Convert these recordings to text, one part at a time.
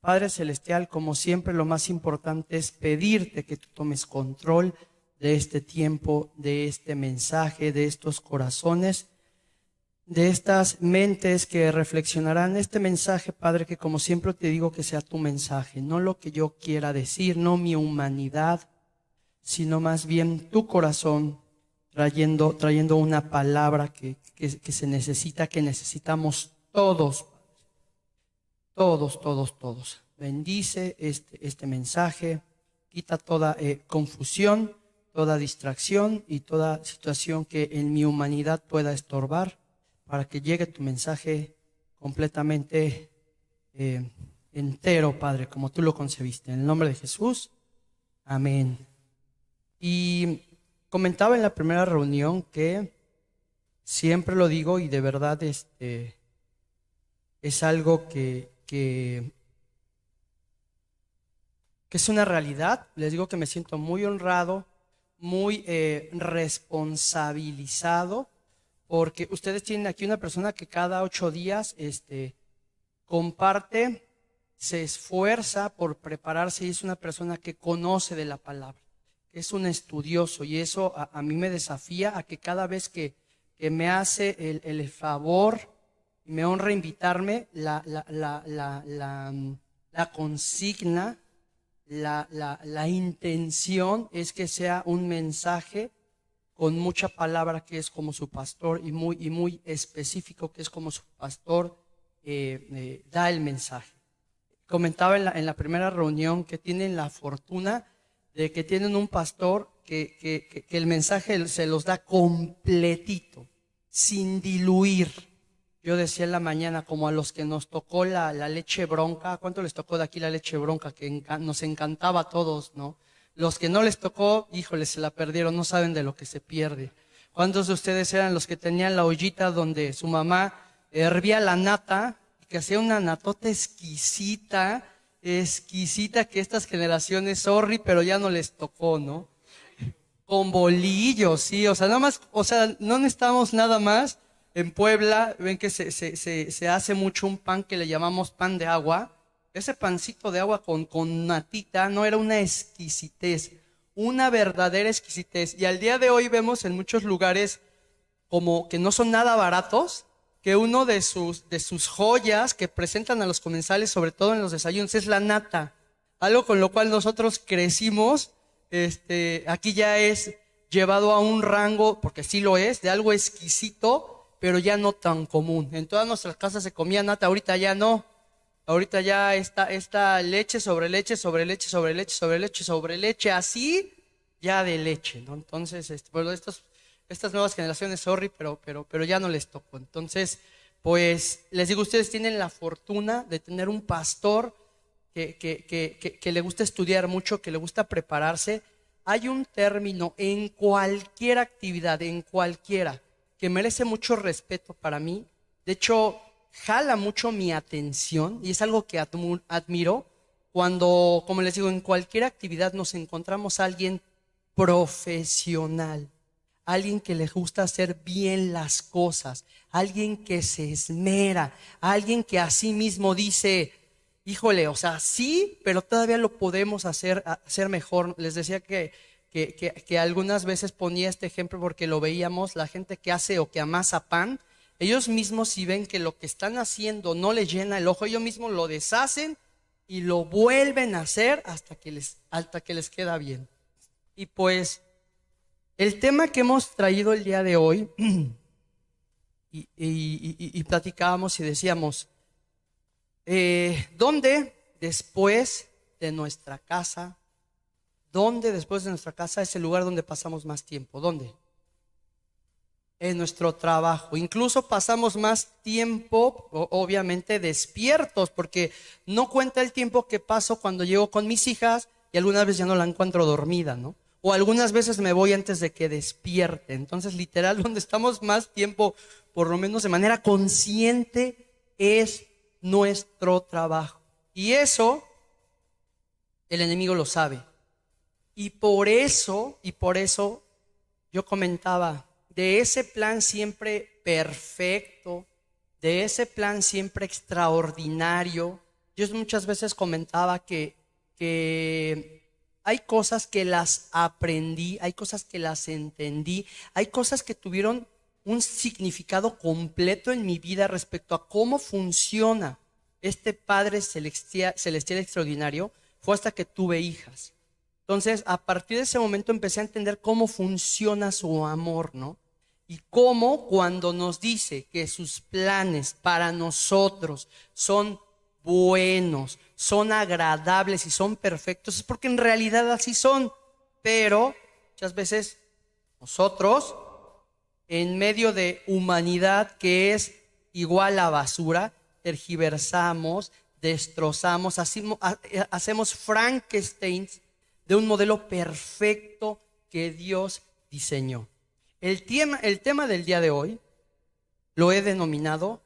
Padre Celestial, como siempre, lo más importante es pedirte que tú tomes control de este tiempo, de este mensaje, de estos corazones, de estas mentes que reflexionarán este mensaje, Padre, que como siempre te digo, que sea tu mensaje, no lo que yo quiera decir, no mi humanidad, sino más bien tu corazón, trayendo una palabra que se necesita, que necesitamos todos. Todos. Bendice este mensaje, quita toda confusión, toda distracción y toda situación que en mi humanidad pueda estorbar, para que llegue tu mensaje completamente entero, Padre, como tú lo concebiste. En el nombre de Jesús, amén. Y comentaba en la primera reunión que siempre lo digo y de verdad es algo que es una realidad. Les digo que me siento muy honrado, muy responsabilizado, porque ustedes tienen aquí una persona que cada 8 días comparte, se esfuerza por prepararse y es una persona que conoce de la palabra, que es un estudioso, y eso a mí me desafía a que cada vez que me hace el favor, me honra invitarme, la consigna, la intención es que sea un mensaje con mucha palabra, que es como su pastor, y muy específico, que es como su pastor da el mensaje. Comentaba en la primera reunión que tienen la fortuna de que tienen un pastor que el mensaje se los da completito, sin diluir. Yo decía en la mañana, como a los que nos tocó la leche bronca, ¿cuánto les tocó de aquí la leche bronca? Que nos encantaba a todos, ¿no? Los que no les tocó, híjole, se la perdieron, no saben de lo que se pierde. ¿Cuántos de ustedes eran los que tenían la ollita donde su mamá hervía la nata, que hacía una natota exquisita, que estas generaciones, sorry, pero ya no les tocó, ¿no? Con bolillos, sí, o sea, nada más, o sea, no necesitamos nada más. En Puebla, ven que se hace mucho un pan que le llamamos pan de agua. Ese pancito de agua con natita no era una exquisitez, una verdadera exquisitez. Y al día de hoy vemos en muchos lugares como que no son nada baratos, que uno de sus joyas que presentan a los comensales, sobre todo en los desayunos, es la nata. Algo con lo cual nosotros crecimos, aquí ya es llevado a un rango, porque sí lo es, de algo exquisito, pero ya no tan común. En todas nuestras casas se comía nata, ahorita ya no. Ahorita ya está leche sobre leche, sobre leche, sobre leche, sobre leche, sobre leche, así ya de leche, ¿no? Entonces, bueno, estas nuevas generaciones, sorry, pero ya no les tocó. Entonces, pues, les digo, ustedes tienen la fortuna de tener un pastor que le gusta estudiar mucho, que le gusta prepararse. Hay un término en cualquier actividad, en cualquiera, que merece mucho respeto para mí. De hecho, jala mucho mi atención y es algo que admiro cuando, como les digo, en cualquier actividad nos encontramos a alguien profesional, alguien que le gusta hacer bien las cosas, alguien que se esmera, alguien que a sí mismo dice, híjole, o sea, sí, pero todavía lo podemos hacer mejor. Les decía que algunas veces ponía este ejemplo porque lo veíamos, la gente que hace o que amasa pan, ellos mismos, si ven que lo que están haciendo no les llena el ojo, ellos mismos lo deshacen y lo vuelven a hacer hasta que les queda bien. Y pues el tema que hemos traído el día de hoy y platicábamos y decíamos, ¿dónde después de nuestra casa? ¿Dónde después de nuestra casa es el lugar donde pasamos más tiempo? ¿Dónde? En nuestro trabajo. Incluso pasamos más tiempo, obviamente, despiertos, porque no cuenta el tiempo que paso cuando llego con mis hijas y algunas veces ya no la encuentro dormida, ¿no? O algunas veces me voy antes de que despierte. Entonces, literal, donde estamos más tiempo, por lo menos de manera consciente, es nuestro trabajo. Y eso, el enemigo lo sabe. Y por eso, yo comentaba, de ese plan siempre perfecto, de ese plan siempre extraordinario, yo muchas veces comentaba que hay cosas que las aprendí, hay cosas que las entendí, hay cosas que tuvieron un significado completo en mi vida respecto a cómo funciona este Padre celestial extraordinario. Fue hasta que tuve hijas. Entonces, a partir de ese momento empecé a entender cómo funciona su amor, ¿no? Y cómo cuando nos dice que sus planes para nosotros son buenos, son agradables y son perfectos, es porque en realidad así son. Pero muchas veces nosotros, en medio de humanidad que es igual a basura, tergiversamos, destrozamos, hacemos Frankensteins de un modelo perfecto que Dios diseñó. El tema del día de hoy lo he denominado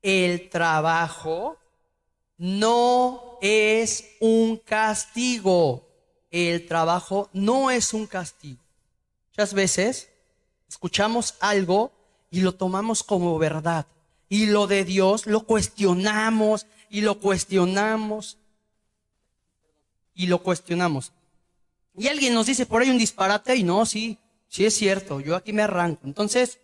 el trabajo no es un castigo. El trabajo no es un castigo. Muchas veces escuchamos algo y lo tomamos como verdad. Y lo de Dios lo cuestionamos y lo cuestionamos y lo cuestionamos. Y alguien nos dice por ahí un disparate y no, sí es cierto, yo aquí me arranco. Entonces,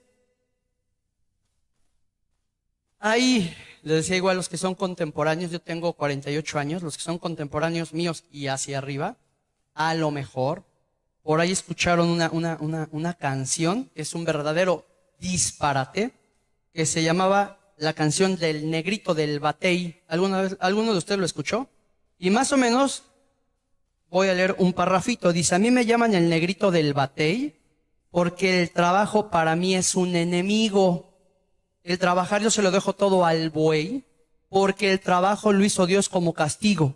ahí les decía igual los que son contemporáneos, yo tengo 48 años, los que son contemporáneos míos y hacia arriba, a lo mejor, por ahí escucharon una canción, que es un verdadero disparate, que se llamaba la canción del Negrito del Batey. ¿Alguno de ustedes lo escuchó? Y más o menos, voy a leer un parrafito, dice: a mí me llaman el Negrito del Batey porque el trabajo para mí es un enemigo. El trabajar yo se lo dejo todo al buey, porque el trabajo lo hizo Dios como castigo.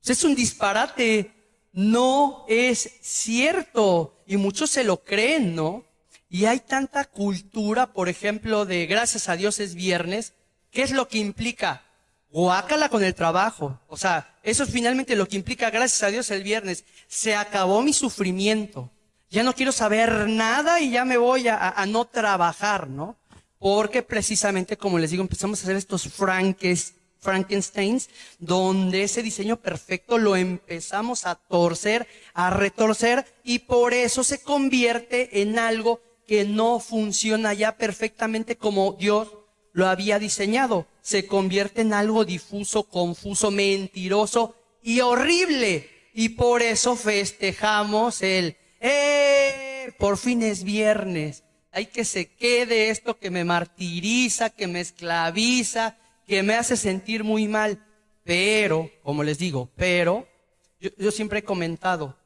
Es un disparate, no es cierto, y muchos se lo creen, ¿no? Y hay tanta cultura, por ejemplo, de gracias a Dios es viernes. ¿Qué es lo que implica? Guácala con el trabajo. O sea, eso es finalmente lo que implica gracias a Dios el viernes. Se acabó mi sufrimiento. Ya no quiero saber nada y ya me voy a no trabajar, ¿no? Porque precisamente, como les digo, empezamos a hacer estos Frankensteins, donde ese diseño perfecto lo empezamos a torcer, a retorcer, y por eso se convierte en algo que no funciona ya perfectamente como Dios lo había diseñado. Se convierte en algo difuso, confuso, mentiroso y horrible. Y por eso festejamos por fin es viernes. Hay que se quede esto que me martiriza, que me esclaviza, que me hace sentir muy mal. Pero, como les digo, yo siempre he comentado,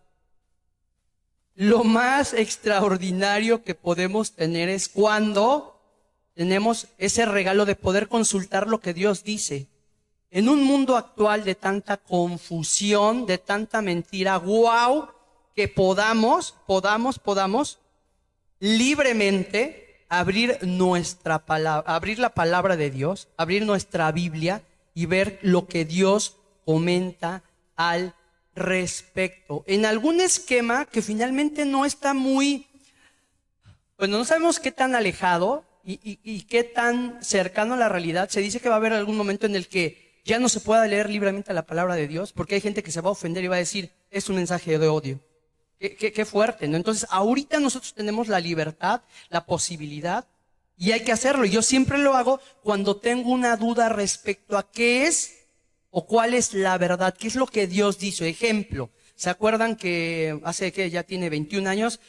lo más extraordinario que podemos tener es cuando tenemos ese regalo de poder consultar lo que Dios dice. En un mundo actual de tanta confusión, de tanta mentira, que podamos libremente abrir nuestra palabra, abrir la palabra de Dios, abrir nuestra Biblia y ver lo que Dios comenta al respecto. En algún esquema que finalmente no está muy, bueno, no sabemos qué tan alejado y qué tan cercano a la realidad. Se dice que va a haber algún momento en el que ya no se pueda leer libremente la palabra de Dios, porque hay gente que se va a ofender y va a decir, es un mensaje de odio. Qué fuerte, ¿no? Entonces, ahorita nosotros tenemos la libertad, la posibilidad, y hay que hacerlo. Yo siempre lo hago cuando tengo una duda respecto a qué es o cuál es la verdad, qué es lo que Dios dice. Ejemplo, ¿se acuerdan que hace que ya tiene 21 años,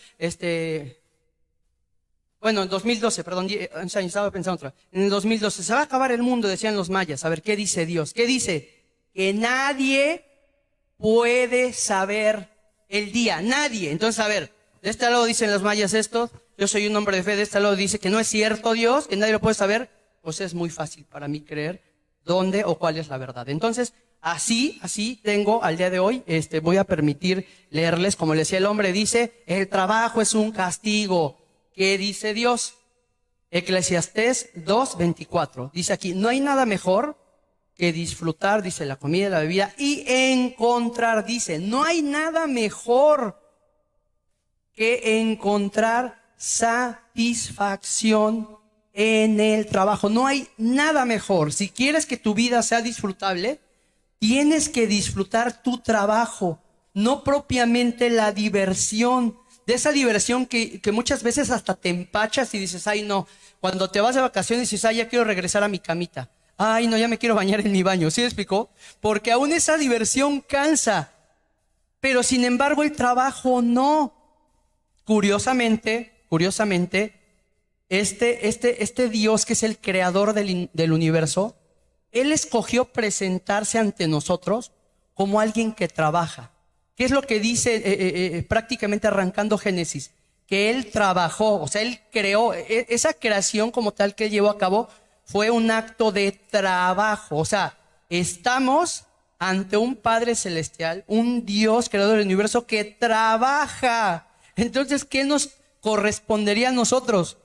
bueno, en 2012, perdón, estaba pensando otra. En el 2012, se va a acabar el mundo, decían los mayas. A ver, ¿qué dice Dios? ¿Qué dice? Que nadie puede saber el día, nadie. Entonces, a ver, de este lado dicen los mayas esto, yo soy un hombre de fe, de este lado dice que no es cierto Dios, que nadie lo puede saber. Pues es muy fácil para mí creer dónde o cuál es la verdad. Entonces, así tengo al día de hoy, voy a permitir leerles, como le decía el hombre, dice, el trabajo es un castigo. ¿Qué dice Dios? Eclesiastés 2:24. Dice aquí, no hay nada mejor que disfrutar, dice, la comida y la bebida, y encontrar, dice, no hay nada mejor que encontrar satisfacción en el trabajo. No hay nada mejor. Si quieres que tu vida sea disfrutable, tienes que disfrutar tu trabajo, no propiamente la diversión. De esa diversión que muchas veces hasta te empachas y dices, ay no, cuando te vas de vacaciones dices, ay ya quiero regresar a mi camita. Ay no, ya me quiero bañar en mi baño. ¿Sí me explicó? Porque aún esa diversión cansa. Pero sin embargo el trabajo no. Curiosamente, este Dios que es el creador del universo, Él escogió presentarse ante nosotros como alguien que trabaja. ¿Qué es lo que dice prácticamente arrancando Génesis? Que Él trabajó, o sea, Él creó, esa creación como tal que Él llevó a cabo fue un acto de trabajo. O sea, estamos ante un Padre Celestial, un Dios creador del universo que trabaja. Entonces, ¿qué nos correspondería a nosotros?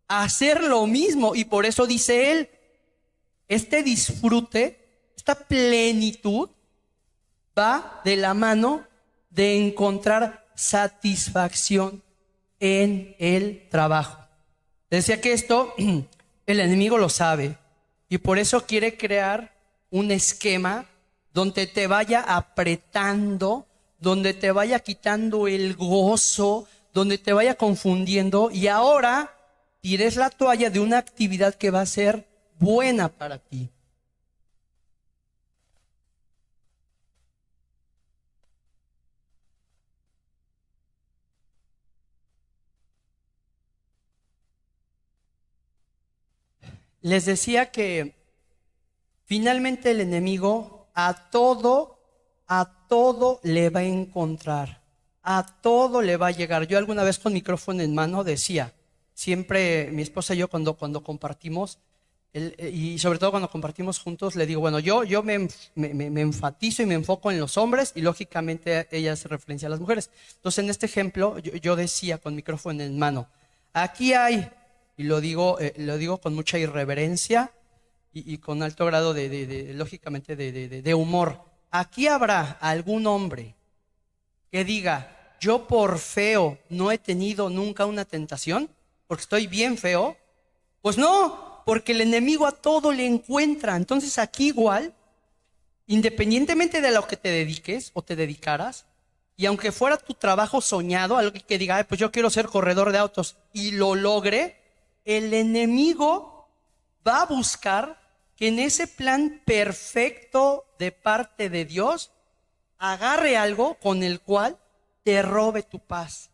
Hacer lo mismo. Y por eso dice Él, este disfrute, esta plenitud, va de la mano de encontrar satisfacción en el trabajo. Decía que esto el enemigo lo sabe y por eso quiere crear un esquema donde te vaya apretando, donde te vaya quitando el gozo, donde te vaya confundiendo y ahora tires la toalla de una actividad que va a ser buena para ti. Les decía que finalmente el enemigo a todo le va a encontrar, a todo le va a llegar. Yo alguna vez con micrófono en mano decía, siempre mi esposa y yo cuando compartimos, y sobre todo cuando compartimos juntos, le digo, bueno, yo me enfatizo y me enfoco en los hombres y lógicamente ella hace referencia a las mujeres. Entonces en este ejemplo yo decía con micrófono en mano, aquí hay, y lo digo con mucha irreverencia y con alto grado lógicamente de humor, aquí habrá algún hombre que diga, yo por feo no he tenido nunca una tentación, porque estoy bien feo. Pues no, porque el enemigo a todo le encuentra. Entonces aquí igual, independientemente de lo que te dediques o te dedicaras, y aunque fuera tu trabajo soñado, algo que diga, pues yo quiero ser corredor de autos, y lo logre, el enemigo va a buscar que en ese plan perfecto de parte de Dios, agarre algo con el cual te robe tu paz,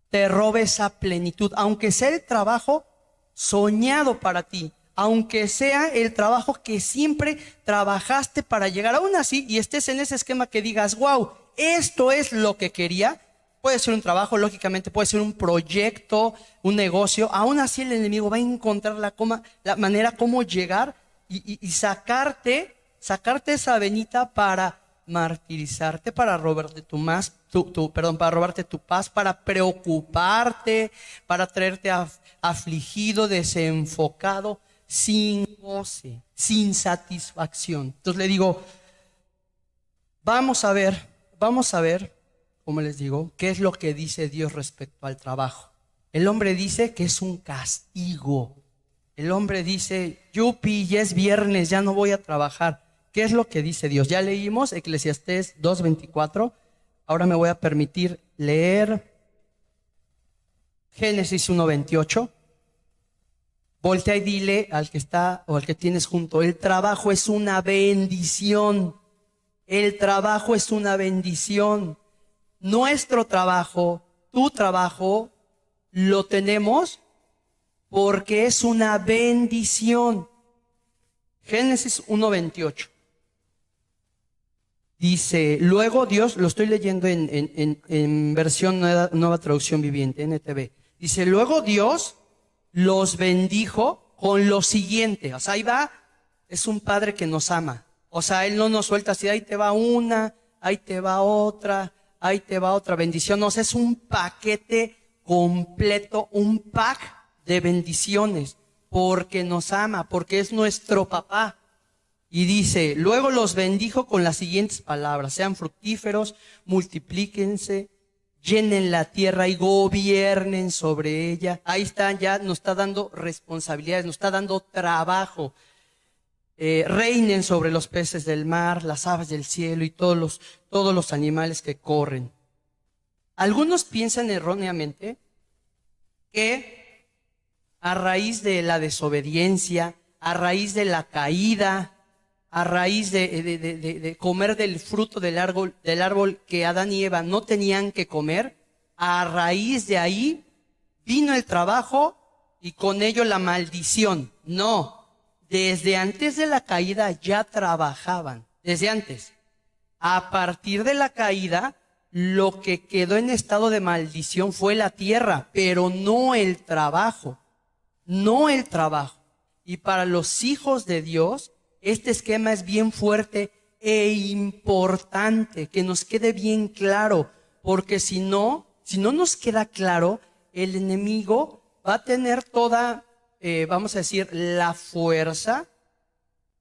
te robe esa plenitud, aunque sea el trabajo soñado para ti, aunque sea el trabajo que siempre trabajaste para llegar aún así y estés en ese esquema que digas, wow, esto es lo que quería. Puede ser un trabajo, lógicamente puede ser un proyecto, un negocio, aún así el enemigo va a encontrar la manera como llegar y sacarte esa venita para martirizarte, para robarte para robarte tu paz, para preocuparte, para traerte afligido, desenfocado, sin goce, sin satisfacción. Entonces le digo, vamos a ver, como les digo, qué es lo que dice Dios respecto al trabajo. El hombre dice que es un castigo. El hombre dice, yupi, ya es viernes, ya no voy a trabajar. ¿Qué es lo que dice Dios? Ya leímos Eclesiastés 2:24. Ahora me voy a permitir leer Génesis 1:28. Voltea y dile al que está o al que tienes junto, el trabajo es una bendición. El trabajo es una bendición. Nuestro trabajo, tu trabajo, lo tenemos porque es una bendición. Génesis 1:28. Dice, luego Dios, lo estoy leyendo en versión nueva traducción viviente, NTV. Dice, luego Dios los bendijo con lo siguiente. O sea, ahí va, es un padre que nos ama. O sea, Él no nos suelta así, ahí te va una, ahí te va otra bendición. O sea, es un paquete completo, un pack de bendiciones, porque nos ama, porque es nuestro papá. Y dice, luego los bendijo con las siguientes palabras, sean fructíferos, multiplíquense, llenen la tierra y gobiernen sobre ella. Ahí está, ya nos está dando responsabilidades, nos está dando trabajo. Reinen sobre los peces del mar, las aves del cielo y todos los animales que corren. Algunos piensan erróneamente que a raíz de la desobediencia, a raíz de la caída, a raíz de comer del fruto del árbol que Adán y Eva no tenían que comer, a raíz de ahí vino el trabajo y con ello la maldición. No. Desde antes de la caída ya trabajaban, desde antes. A partir de la caída, lo que quedó en estado de maldición fue la tierra, pero no el trabajo, no el trabajo. Y para los hijos de Dios, este esquema es bien fuerte e importante, que nos quede bien claro, porque si no nos queda claro, el enemigo va a tener toda vamos a decir, la fuerza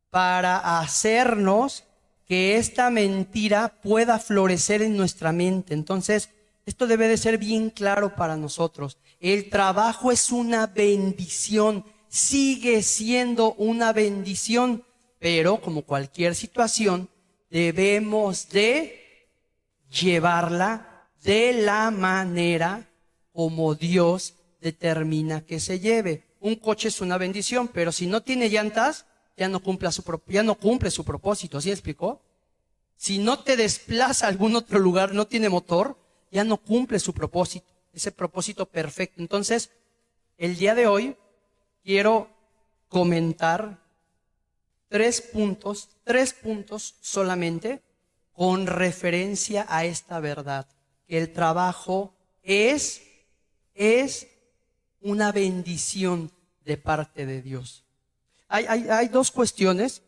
para hacernos que esta mentira pueda florecer en nuestra mente. Entonces, esto debe de ser bien claro para nosotros. El trabajo es una bendición, sigue siendo una bendición, pero como cualquier situación, debemos de llevarla de la manera como Dios determina que se lleve. Un coche es una bendición, pero si no tiene llantas, ya no cumple su propósito. ¿Sí me explicó? Si no te desplaza a algún otro lugar, no tiene motor, ya no cumple su propósito, ese propósito perfecto. Entonces, el día de hoy quiero comentar tres puntos solamente con referencia a esta verdad, que el trabajo es una bendición de parte de Dios. Hay dos cuestiones,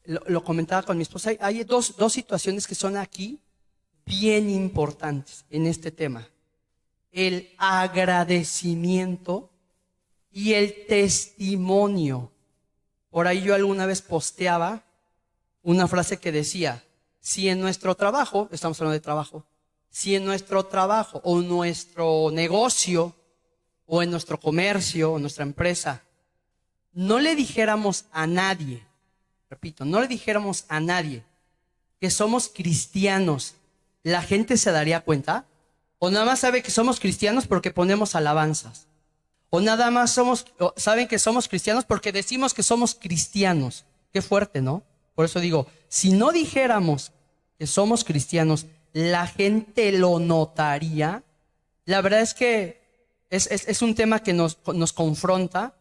lo comentaba con mi esposa, hay dos situaciones que son aquí bien importantes en este tema. El agradecimiento y el testimonio. Por ahí yo alguna vez posteaba una frase que decía, si en nuestro trabajo, estamos hablando de trabajo, si en nuestro trabajo o nuestro negocio o en nuestro comercio o nuestra empresa no le dijéramos a nadie, repito, no le dijéramos a nadie que somos cristianos, ¿la gente se daría cuenta? ¿O nada más sabe que somos cristianos porque ponemos alabanzas? ¿O nada más saben que somos cristianos porque decimos que somos cristianos? Qué fuerte, ¿no? Por eso digo, si no dijéramos que somos cristianos, la gente lo notaría. La verdad es que es un tema que nos confronta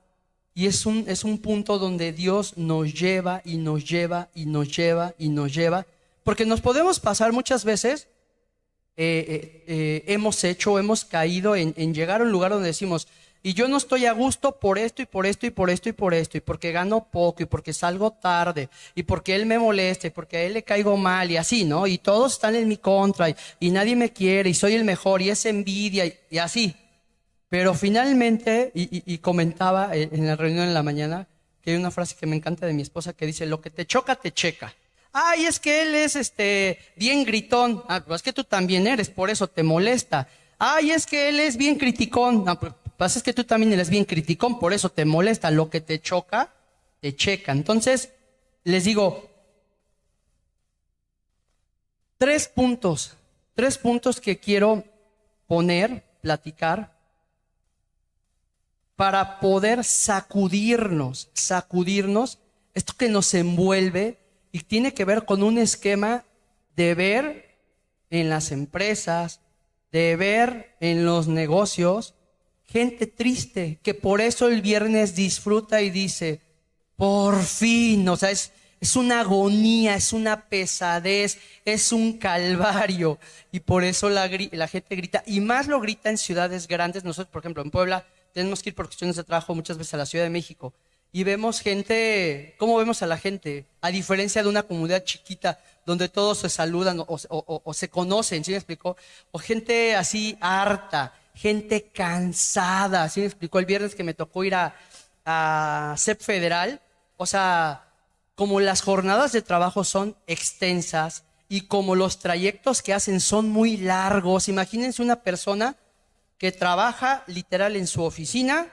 y es un punto donde Dios nos lleva y nos lleva y nos lleva y nos lleva, porque nos podemos pasar muchas veces, hemos caído en llegar a un lugar donde decimos, y yo no estoy a gusto por esto y por esto y por esto y por esto, y porque gano poco y porque salgo tarde y porque él me molesta y porque a él le caigo mal y así, ¿no? Y todos están en mi contra y nadie me quiere y soy el mejor y es envidia y así. Pero finalmente, y comentaba en la reunión en la mañana, que hay una frase que me encanta de mi esposa que dice, lo que te choca, te checa. Ay, es que él es bien gritón. Ah, pues es que tú también eres, por eso te molesta. Ay, es que él es bien criticón. Ah, pues pasa es que tú también eres bien criticón, por eso te molesta. Lo que te choca, te checa. Entonces, les digo, tres puntos que quiero platicar, para poder sacudirnos esto que nos envuelve y tiene que ver con un esquema de ver en las empresas, de ver en los negocios, gente triste, que por eso el viernes disfruta y dice, por fin, o sea, es una agonía, es una pesadez, es un calvario, y por eso la gente grita, y más lo grita en ciudades grandes. Nosotros, por ejemplo, en Puebla, tenemos que ir por cuestiones de trabajo muchas veces a la Ciudad de México, y vemos gente, ¿cómo vemos a la gente? A diferencia de una comunidad chiquita, donde todos se saludan o se conocen, ¿sí me explicó? O gente así harta, gente cansada, ¿sí me explicó? El viernes que me tocó ir a CEP Federal, o sea, como las jornadas de trabajo son extensas, y como los trayectos que hacen son muy largos, imagínense una persona que trabaja literal en su oficina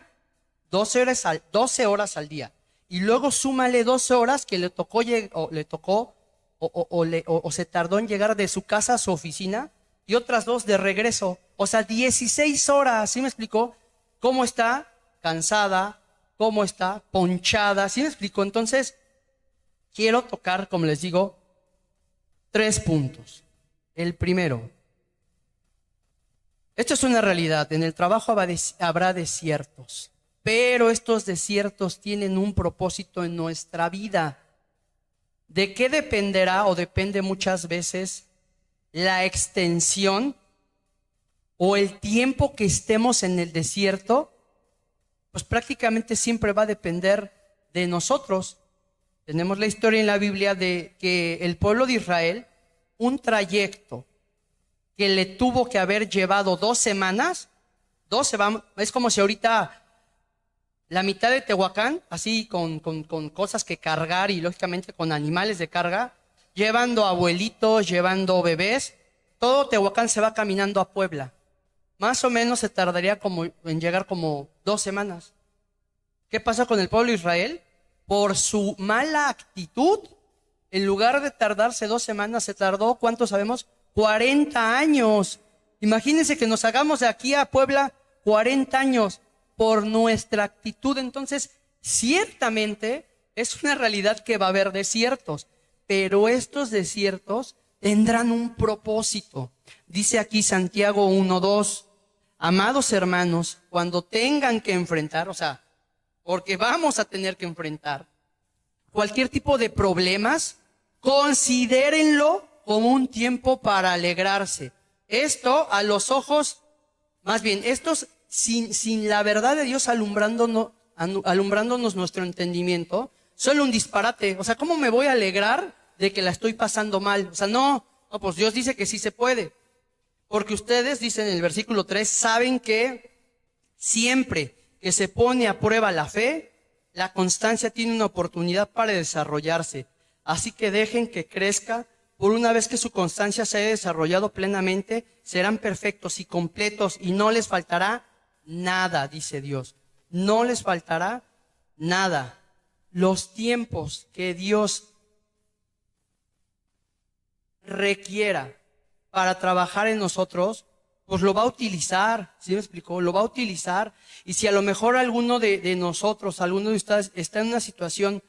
12 horas al día. Y luego súmale 12 horas que le tocó, o se tardó en llegar de su casa a su oficina y otras 2 de regreso. O sea, 16 horas. ¿Sí me explicó? ¿Cómo está? Cansada. ¿Cómo está? Ponchada. ¿Sí me explicó? Entonces, quiero tocar, como les digo, 3 puntos. El primero. Esto es una realidad. En el trabajo habrá desiertos. Pero estos desiertos tienen un propósito en nuestra vida. ¿De qué dependerá o depende muchas veces la extensión o el tiempo que estemos en el desierto? Pues prácticamente siempre va a depender de nosotros. Tenemos la historia en la Biblia de que el pueblo de Israel, un trayecto que le tuvo que haber llevado 2 semanas, es como si ahorita la mitad de Tehuacán, así con cosas que cargar y lógicamente con animales de carga, llevando abuelitos, llevando bebés, todo Tehuacán se va caminando a Puebla. Más o menos se tardaría en llegar como 2 semanas. ¿Qué pasa con el pueblo de Israel? Por su mala actitud, en lugar de tardarse 2 semanas, se tardó, ¿cuánto sabemos? 40 años. Imagínense que nos hagamos de aquí a Puebla 40 años. Por nuestra actitud. Entonces, ciertamente es una realidad que va a haber desiertos, pero estos desiertos tendrán un propósito. Dice aquí Santiago 1:2, amados hermanos, cuando tengan que enfrentar, o sea, porque vamos a tener que enfrentar cualquier tipo de problemas, considérenlo como un tiempo para alegrarse. Esto a los ojos, más bien, sin la verdad de Dios alumbrándonos nuestro entendimiento, solo un disparate. O sea, ¿cómo me voy a alegrar de que la estoy pasando mal? O sea, no, pues Dios dice que sí se puede. Porque ustedes, dicen en el versículo 3, saben que siempre que se pone a prueba la fe, la constancia tiene una oportunidad para desarrollarse. Así que dejen que crezca. Por una vez que su constancia se haya desarrollado plenamente, serán perfectos y completos y no les faltará nada, dice Dios. No les faltará nada. Los tiempos que Dios requiera para trabajar en nosotros, pues lo va a utilizar. ¿Sí me explicó? Lo va a utilizar. Y si a lo mejor alguno de nosotros, alguno de ustedes está en una situación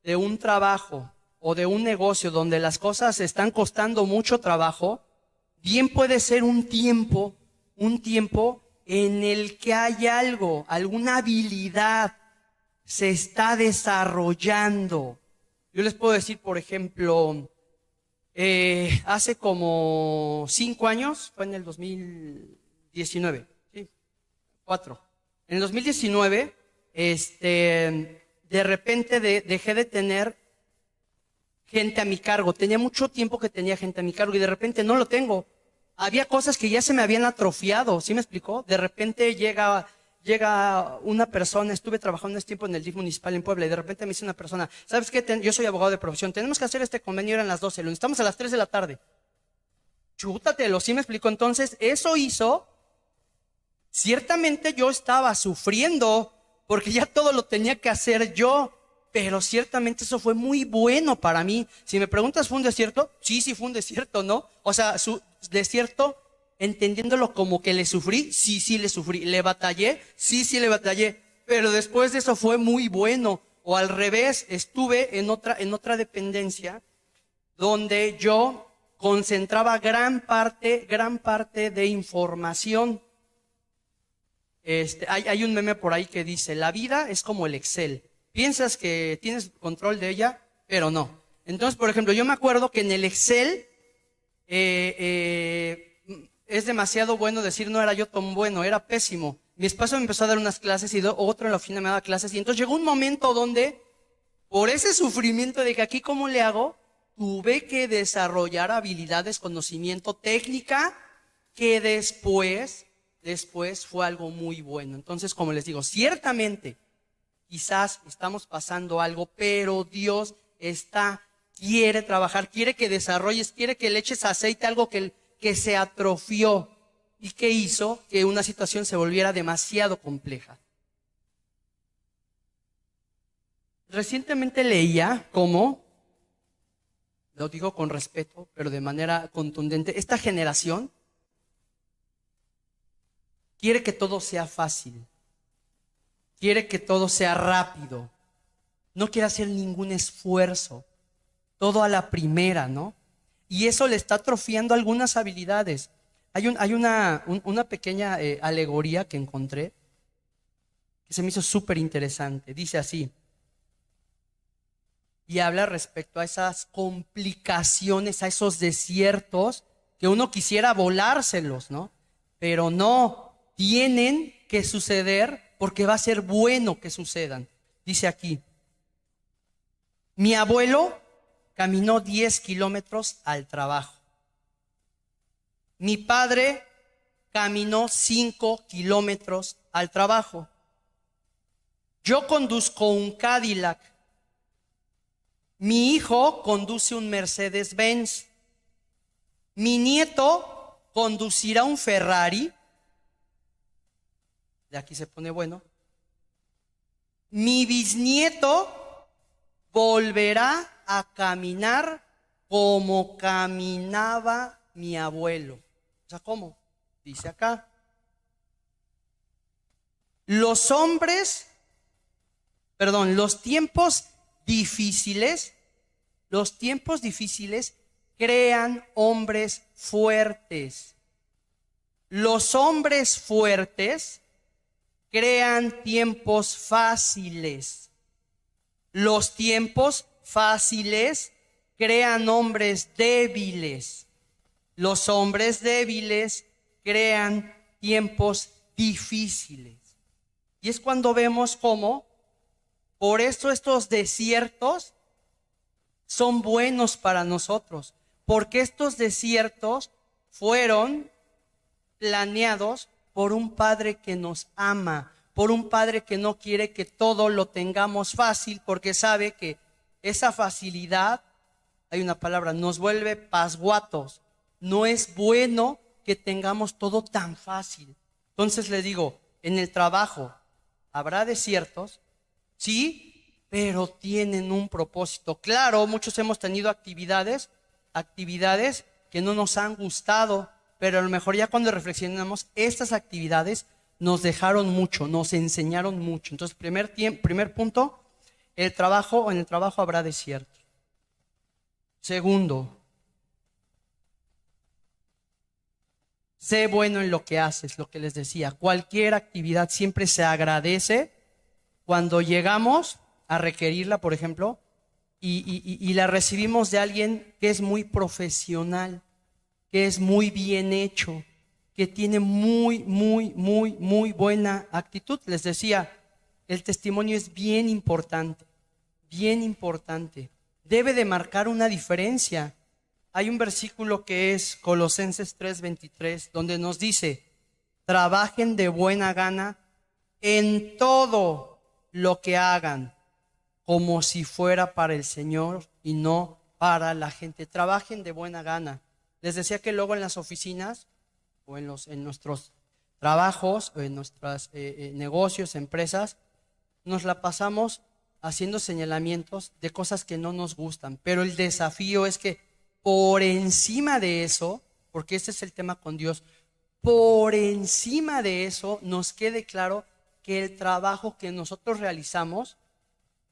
de un trabajo o de un negocio donde las cosas están costando mucho trabajo, bien puede ser un tiempo en el que hay algo, alguna habilidad se está desarrollando. Yo les puedo decir, por ejemplo, hace como 5 años, fue en el 2019, ¿sí? 4. En el 2019, de repente dejé de tener gente a mi cargo. Tenía mucho tiempo que tenía gente a mi cargo y de repente no lo tengo. Había cosas que ya se me habían atrofiado, ¿sí me explicó? De repente llega una persona, estuve trabajando este tiempo en el DIF municipal en Puebla y de repente me dice una persona, ¿sabes qué? Yo soy abogado de profesión, tenemos que hacer este convenio, eran las 12, lo necesitamos a las 3 de la tarde. Chútatelo, ¿sí me explicó? Entonces, eso hizo, ciertamente yo estaba sufriendo porque ya todo lo tenía que hacer yo, pero ciertamente eso fue muy bueno para mí. Si me preguntas, ¿fue un desierto? Sí fue un desierto, ¿no? O sea, su desierto, entendiéndolo como que le sufrí, sí le sufrí. ¿Le batallé? Sí le batallé. Pero después de eso fue muy bueno. O al revés, estuve en otra dependencia donde yo concentraba gran parte de información. Hay un meme por ahí que dice, la vida es como el Excel. Piensas que tienes control de ella, pero no. Entonces, por ejemplo, yo me acuerdo que en el Excel es demasiado bueno decir no era yo tan bueno, era pésimo. Mi esposo me empezó a dar unas clases y otro en la oficina me daba clases y entonces llegó un momento donde, por ese sufrimiento de que aquí cómo le hago, tuve que desarrollar habilidades, conocimiento, técnica, que después fue algo muy bueno. Entonces, como les digo, ciertamente, quizás estamos pasando algo, pero Dios está quiere trabajar, quiere que desarrolles, quiere que le eches aceite a algo que se atrofió y que hizo que una situación se volviera demasiado compleja. Recientemente leía cómo, lo digo con respeto, pero de manera contundente, esta generación quiere que todo sea fácil, quiere que todo sea rápido, no quiere hacer ningún esfuerzo, todo a la primera, ¿no? Y eso le está atrofiando algunas habilidades. Hay una pequeña alegoría que encontré que se me hizo súper interesante. Dice así, y habla respecto a esas complicaciones, a esos desiertos que uno quisiera volárselos, ¿no? Pero no, tienen que suceder porque va a ser bueno que sucedan. Dice aquí, mi abuelo caminó 10 kilómetros al trabajo. Mi padre caminó 5 kilómetros al trabajo. Yo conduzco un Cadillac. Mi hijo conduce un Mercedes-Benz. Mi nieto conducirá un Ferrari. De aquí se pone bueno. Mi bisnieto volverá a caminar como caminaba mi abuelo. O sea, ¿cómo? Dice acá. Los tiempos difíciles crean hombres fuertes. Los hombres fuertes crean tiempos fáciles. Los tiempos fáciles crean hombres débiles. Los hombres débiles crean tiempos difíciles. Y es cuando vemos cómo, por eso estos desiertos son buenos para nosotros. Porque estos desiertos fueron planeados por un Padre que nos ama, por un Padre que no quiere que todo lo tengamos fácil, porque sabe que esa facilidad, hay una palabra, nos vuelve pasguatos. No es bueno que tengamos todo tan fácil. Entonces le digo, en el trabajo habrá desiertos, sí, pero tienen un propósito. Claro, muchos hemos tenido actividades que no nos han gustado, pero a lo mejor ya cuando reflexionamos, estas actividades nos dejaron mucho, nos enseñaron mucho. Entonces, primer punto, en el trabajo habrá desiertos. Segundo, sé bueno en lo que haces, lo que les decía. Cualquier actividad siempre se agradece cuando llegamos a requerirla, por ejemplo, y la recibimos de alguien que es muy profesional, que es muy bien hecho, que tiene muy buena actitud. Les decía, el testimonio es bien importante, bien importante. Debe de marcar una diferencia. Hay un versículo que es Colosenses 3:23, donde nos dice, trabajen de buena gana en todo lo que hagan, como si fuera para el Señor y no para la gente. Trabajen de buena gana. Les decía que luego en las oficinas o en nuestros trabajos o en nuestros negocios, empresas, nos la pasamos haciendo señalamientos de cosas que no nos gustan. Pero el desafío es que por encima de eso, porque este es el tema con Dios, por encima de eso nos quede claro que el trabajo que nosotros realizamos,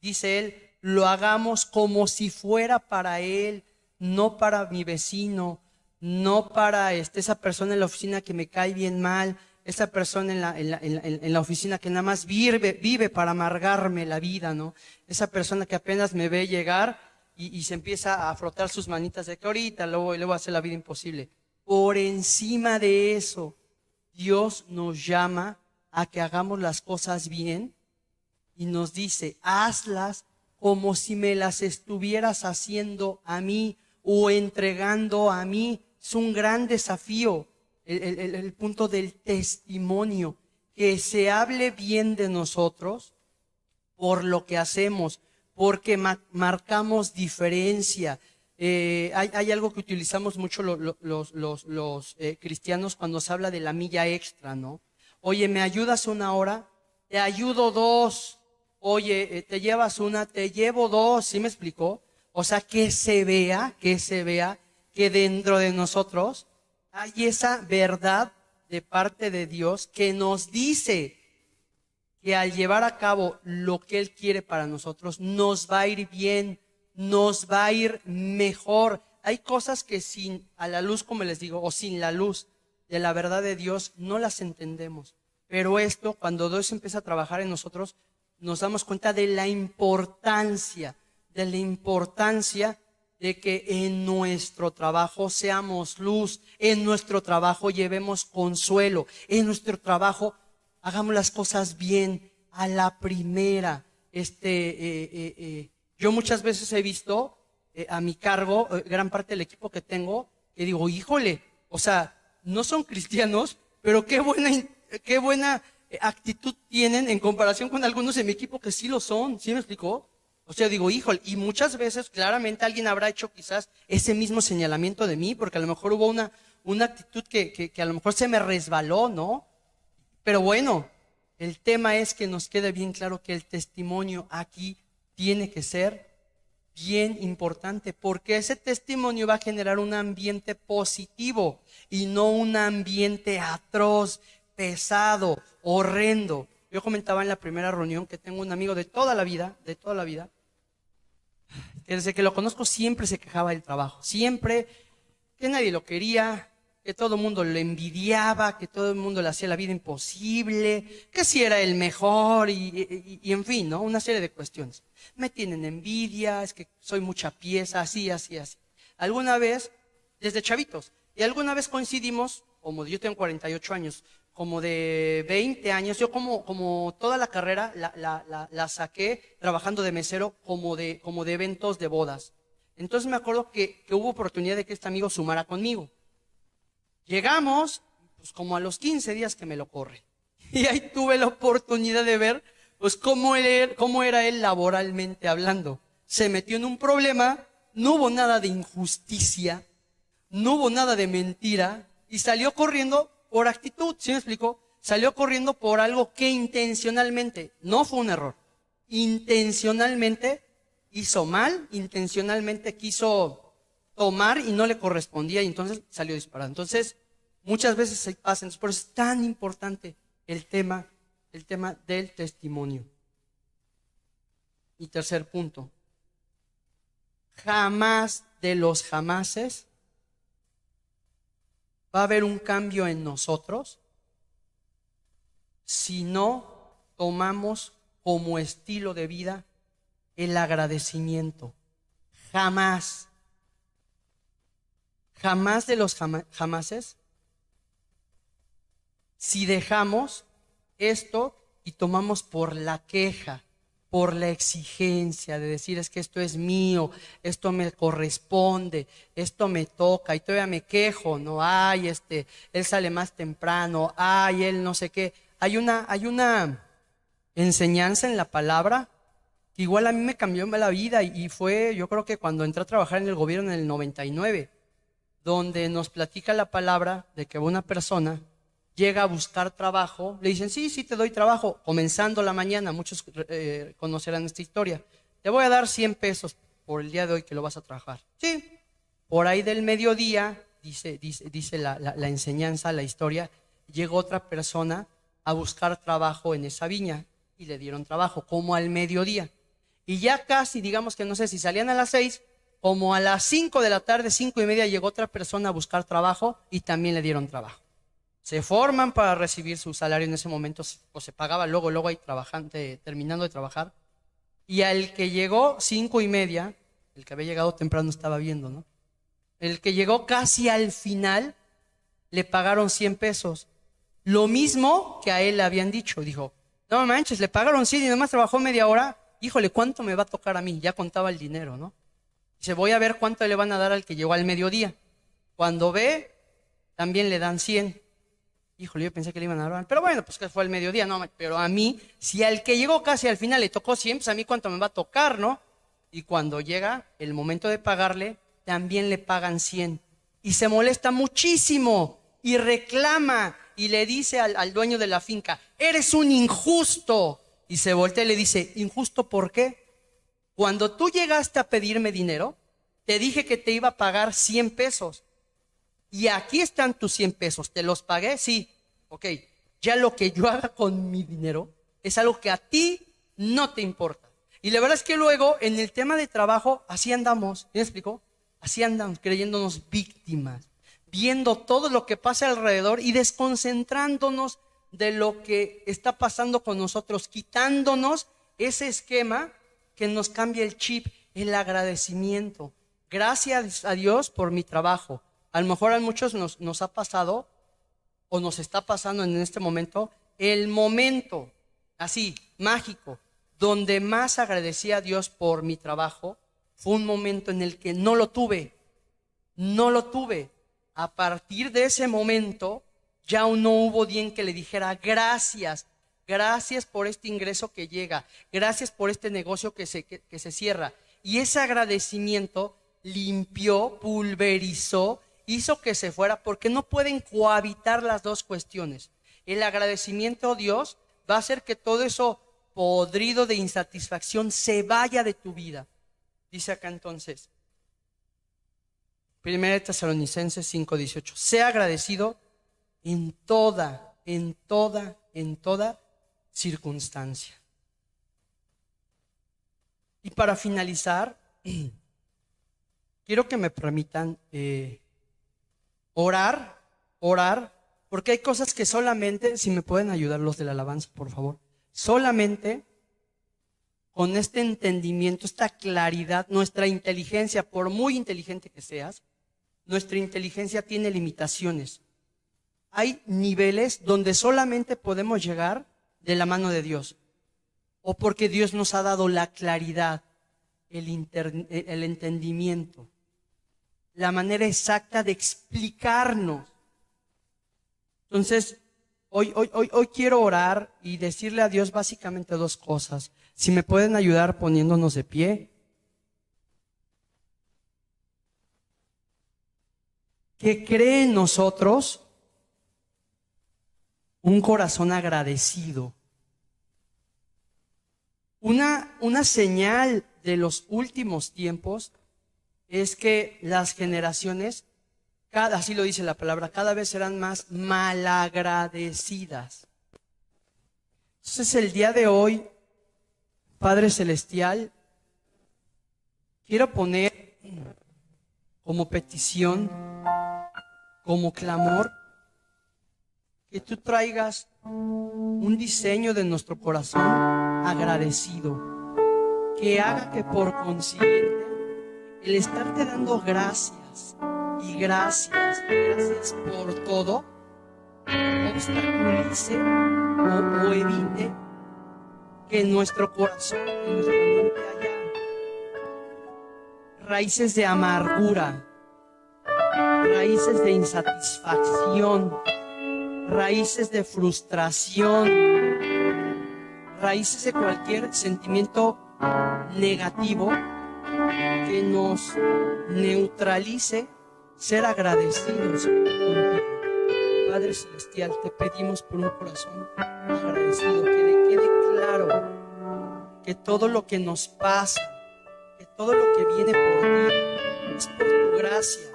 dice él, lo hagamos como si fuera para él, no para mi vecino, no para esa persona en la oficina que me cae bien mal, esa persona en la oficina que nada más vive para amargarme la vida, ¿no? Esa persona que apenas me ve llegar y se empieza a frotar sus manitas de que ahorita le voy a hacer la vida imposible. Por encima de eso, Dios nos llama a que hagamos las cosas bien y nos dice, hazlas como si me las estuvieras haciendo a mí o entregando a mí. Es un gran desafío, el punto del testimonio, que se hable bien de nosotros por lo que hacemos, porque marcamos diferencia. Hay algo que utilizamos mucho los cristianos cuando se habla de la milla extra, ¿no? Oye, ¿me ayudas 1 hora? Te ayudo 2. Oye, ¿te llevas 1? Te llevo 2. ¿Sí me explicó? O sea, que se vea que dentro de nosotros hay esa verdad de parte de Dios que nos dice que al llevar a cabo lo que Él quiere para nosotros, nos va a ir bien, nos va a ir mejor. Hay cosas que a la luz, como les digo, o sin la luz de la verdad de Dios, no las entendemos. Pero esto, cuando Dios empieza a trabajar en nosotros, nos damos cuenta de la importancia de que en nuestro trabajo seamos luz, en nuestro trabajo llevemos consuelo, en nuestro trabajo hagamos las cosas bien, a la primera. Yo muchas veces he visto a mi cargo, gran parte del equipo que tengo, que digo, híjole, o sea, no son cristianos, pero qué buena actitud tienen en comparación con algunos de mi equipo que sí lo son. ¿Sí me explicó? O sea, digo, híjole, y muchas veces claramente alguien habrá hecho quizás ese mismo señalamiento de mí, porque a lo mejor hubo una actitud que a lo mejor se me resbaló, ¿no? Pero bueno, el tema es que nos quede bien claro que el testimonio aquí tiene que ser bien importante, porque ese testimonio va a generar un ambiente positivo y no un ambiente atroz, pesado, horrendo. Yo comentaba en la primera reunión que tengo un amigo de toda la vida, que desde que lo conozco siempre se quejaba del trabajo, siempre que nadie lo quería, que todo el mundo lo envidiaba, que todo el mundo le hacía la vida imposible, que si era el mejor y en fin, ¿no? Una serie de cuestiones. Me tienen envidia, es que soy mucha pieza, así. Alguna vez, desde chavitos, y alguna vez coincidimos, como yo tengo 48 años, como de 20 años, yo como toda la carrera la saqué trabajando de mesero como de eventos de bodas. Entonces me acuerdo que hubo oportunidad de que este amigo sumara conmigo. Llegamos, pues como a los 15 días que me lo corre. Y ahí tuve la oportunidad de ver, pues cómo era él laboralmente hablando. Se metió en un problema, no hubo nada de injusticia, no hubo nada de mentira, y salió corriendo por actitud, ¿sí me explico? Salió corriendo por algo que intencionalmente, no fue un error, intencionalmente hizo mal, intencionalmente quiso tomar y no le correspondía y entonces salió disparado. Entonces, muchas veces se pasa, entonces por eso es tan importante el tema del testimonio. Y tercer punto, jamás de los jamases va a haber un cambio en nosotros si no tomamos como estilo de vida el agradecimiento. Jamás de los jamases, si dejamos esto y tomamos por la queja, por la exigencia de decir es que esto es mío, esto me corresponde, esto me toca y todavía me quejo, no, ay, él sale más temprano, ay, él no sé qué. Hay una enseñanza en la palabra que igual a mí me cambió la vida y fue, yo creo que cuando entré a trabajar en el gobierno en el 99, donde nos platica la palabra de que una persona llega a buscar trabajo, le dicen, sí, te doy trabajo, comenzando la mañana, muchos conocerán esta historia, te voy a dar 100 pesos por el día de hoy que lo vas a trabajar. Sí, por ahí del mediodía, dice la enseñanza, la historia, llegó otra persona a buscar trabajo en esa viña y le dieron trabajo, como al mediodía. Y ya casi, digamos que no sé si salían a las 6, como a las 5 de la tarde, 5:30, llegó otra persona a buscar trabajo y también le dieron trabajo. Se forman para recibir su salario en ese momento, o se pagaba luego ahí terminando de trabajar. Y al que llegó 5:30, el que había llegado temprano estaba viendo, ¿no? El que llegó casi al final, le pagaron 100 pesos. Lo mismo que a él le habían dicho. Dijo, no manches, le pagaron 100 y nomás trabajó media hora. Híjole, ¿cuánto me va a tocar a mí? Ya contaba el dinero, ¿no? Dice, voy a ver cuánto le van a dar al que llegó al mediodía. Cuando ve, también le dan 100. Híjole, yo pensé que le iban a dar, pero bueno, pues que fue al mediodía, no, pero a mí, si al que llegó casi al final le tocó 100, pues a mí cuánto me va a tocar, ¿no? Y cuando llega el momento de pagarle, también le pagan 100. Y se molesta muchísimo y reclama y le dice al dueño de la finca: eres un injusto. Y se voltea y le dice: ¿injusto por qué? Cuando tú llegaste a pedirme dinero, te dije que te iba a pagar 100 pesos. Y aquí están tus 100 pesos. ¿Te los pagué? Sí. Ok. Ya lo que yo haga con mi dinero es algo que a ti no te importa. Y la verdad es que luego, en el tema de trabajo, así andamos. ¿Me explico? Así andamos, creyéndonos víctimas, viendo todo lo que pasa alrededor y desconcentrándonos de lo que está pasando con nosotros, quitándonos ese esquema que nos cambia el chip, el agradecimiento. Gracias a Dios por mi trabajo. A lo mejor a muchos nos ha pasado o nos está pasando en este momento, el momento así, mágico, donde más agradecí a Dios por mi trabajo, fue un momento en el que no lo tuve. A partir de ese momento, ya no hubo quien que le dijera: gracias por este ingreso que llega, gracias por este negocio que se cierra. Y ese agradecimiento limpió, pulverizó, hizo que se fuera, porque no pueden cohabitar las dos cuestiones. El agradecimiento a Dios va a hacer que todo eso podrido de insatisfacción se vaya de tu vida. Dice acá entonces, 1 Tesalonicenses 5:18, sea agradecido en toda circunstancia. Y para finalizar, quiero que me permitan orar, porque hay cosas que solamente, si me pueden ayudar los de la alabanza, por favor, solamente con este entendimiento, esta claridad, nuestra inteligencia, por muy inteligente que seas, nuestra inteligencia tiene limitaciones. Hay niveles donde solamente podemos llegar de la mano de Dios, o porque Dios nos ha dado la claridad, el entendimiento, la manera exacta de explicarnos. Entonces, hoy quiero orar y decirle a Dios básicamente dos cosas. Si me pueden ayudar poniéndonos de pie. Que cree en nosotros un corazón agradecido. Una señal de los últimos tiempos es que las generaciones, así lo dice la palabra, cada vez serán más malagradecidas. Entonces el día de hoy, Padre Celestial, quiero poner como petición, como clamor, que tú traigas un diseño de nuestro corazón agradecido, que haga que por consiguiente el estarte dando gracias por todo obstaculice o evite que en nuestro corazón, en nuestra mente haya raíces de amargura, raíces de insatisfacción, raíces de frustración, raíces de cualquier sentimiento negativo que nos neutralice ser agradecidos contigo. Padre Celestial, te pedimos por un corazón agradecido, que le quede claro que todo lo que nos pasa, que todo lo que viene por ti, es por tu gracia,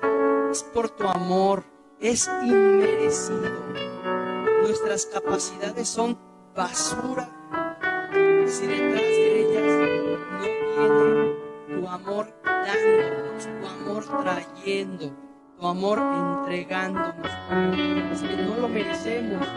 es por tu amor, es inmerecido. Nuestras capacidades son basura si detrás de ellas no viene tu amor dándonos, tu amor trayendo, tu amor entregándonos, es que no lo merecemos.